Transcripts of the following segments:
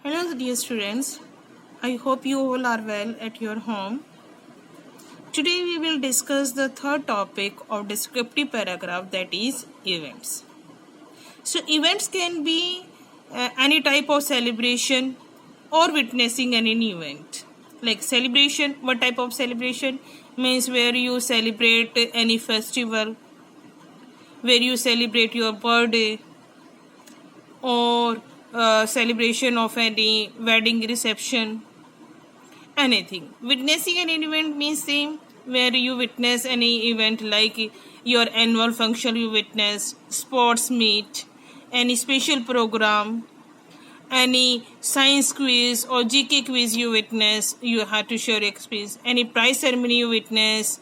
Hello dear students, I hope you all are well at your home. Today we will discuss the third topic of descriptive paragraph, that is events. So events can be any type of celebration or witnessing an event. Like celebration, what type of celebration? Means where you celebrate any festival, where you celebrate your birthday, or celebration of any wedding reception, anything. Witnessing an event means same, where you witness any event like your annual function, you witness sports meet, any special program, any science quiz or GK quiz you witness, you have to share your experience, any prize ceremony you witness,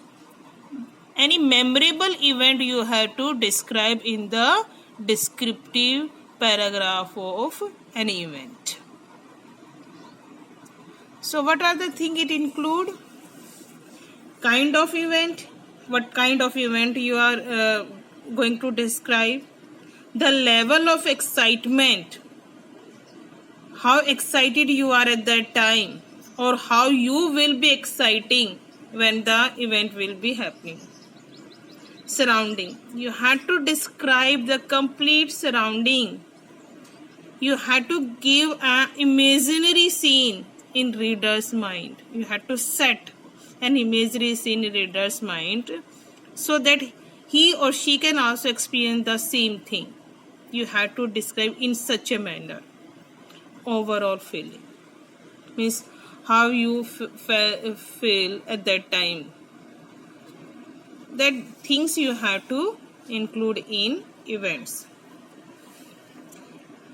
any memorable event you have to describe in the descriptive paragraph of an event. So what are the things it include? Kind of event, what kind of event you are going to describe, the level of excitement, how excited you are at that time, or how you will be exciting when the event will be happening. Surrounding, you had to describe the complete surrounding. You had to give an imaginary scene in reader's mind. You had to set an imaginary scene in reader's mind so that he or she can also experience the same thing. You had to describe in such a manner. Overall feeling means how you feel at that time. That things you have to include in events.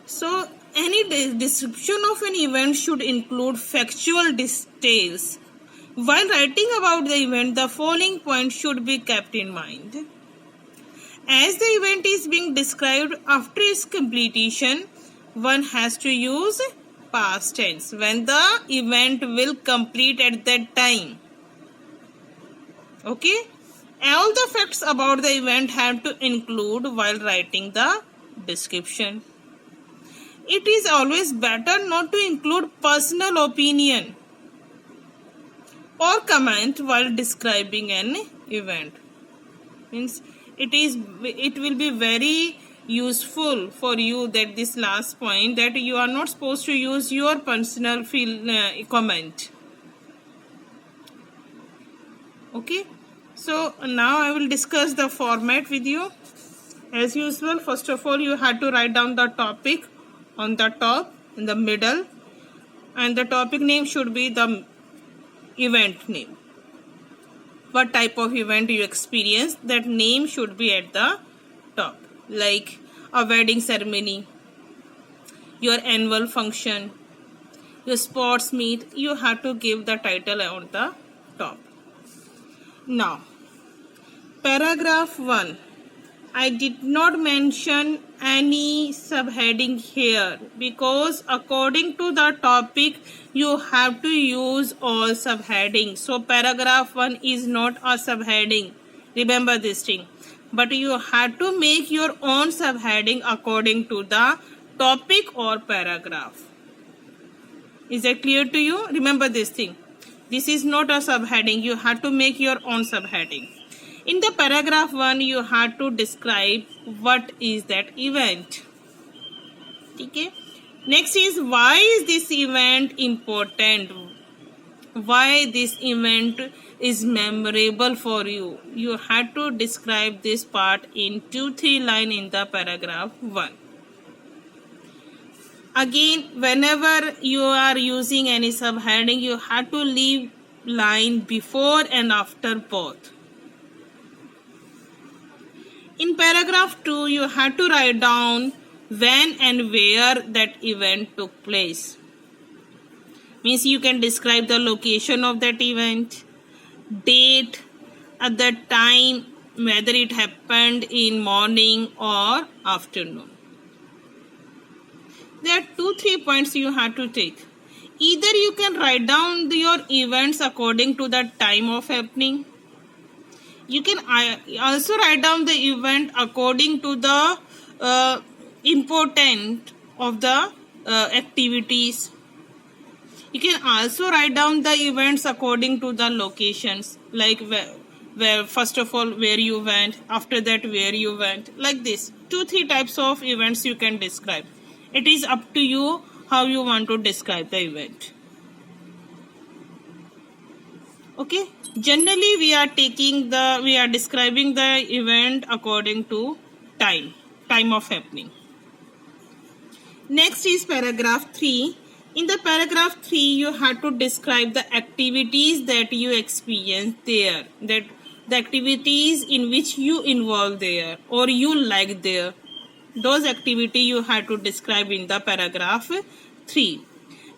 So any description of an event should include factual details. While writing about the event, the following points should be kept in mind. As the event is being described after its completion, one has to use past tense when the event will complete at that time. Okay? All the facts about the event have to include while writing the description. It is always better not to include personal opinion or comment while describing an event. Means it will be very useful for you that this last point, that you are not supposed to use your personal comment. Okay, so now I will discuss the format with you. As usual, first of all, you have to write down the topic on the top, in the middle, and the topic name should be the event name. What type of event you experience, that name should be at the top. Like a wedding ceremony, your annual function, your sports meet, you have to give the title on the top. Now, paragraph 1. I did not mention any subheading here because according to the topic you have to use all subheading. So paragraph 1 is not a subheading. Remember this thing. But you have to make your own subheading according to the topic or paragraph. Is that clear to you? Remember this thing. This is not a subheading. You have to make your own subheading. In the paragraph 1, you have to describe what is that event. Okay. Next is, why is this event important? Why this event is memorable for you? You have to describe this part in 2-3 lines in the paragraph 1. Again, whenever you are using any subheading, you have to leave line before and after both. In paragraph 2, you have to write down when and where that event took place. Means you can describe the location of that event, date, at that time, whether it happened in morning or afternoon. There are 2-3 points you have to take. Either you can write down your events according to the time of happening. You can also write down the event according to the importance of the activities. You can also write down the events according to the locations, like where first of all where you went, after that where you went, like this. 2-3 types of events you can describe. It is up to you how you want to describe the event. Okay, generally we are describing the event according to time of happening. Next is paragraph 3. In the paragraph 3, you have to describe the activities that you experience there, that the activities in which you involve there or you like there. Those activities you have to describe in the paragraph 3.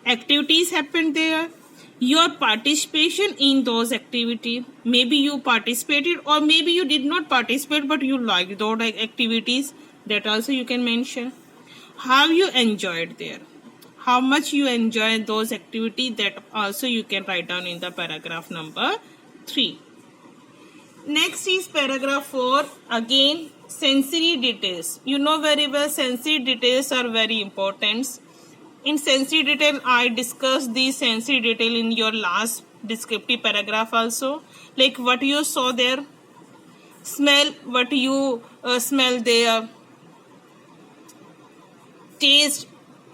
Activities happen there, your participation in those activities. Maybe you participated or maybe you did not participate but you liked those activities. That also you can mention. How you enjoyed there, how much you enjoy those activities, that also you can write down in the paragraph number 3. Next is paragraph 4. Again, sensory details. You know very well sensory details are very important. In sensory detail, I discussed the sensory detail in your last descriptive paragraph also. Like what you saw there, smell, what you smell there, taste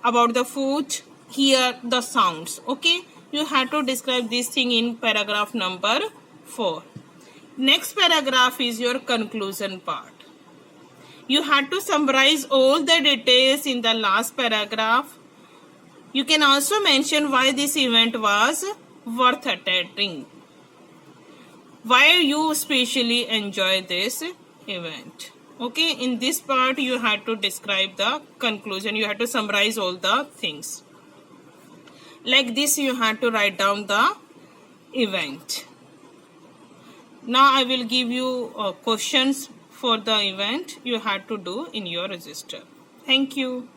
about the food, hear the sounds. Okay, you have to describe this thing in paragraph number 4. Next paragraph is your conclusion part. You have to summarize all the details in the last paragraph. You can also mention why this event was worth attending, why you especially enjoy this event. Okay, in this part you have to describe the conclusion. You have to summarize all the things. Like this you have to write down the event. Now I will give you questions for the event you have to do in your register. Thank you.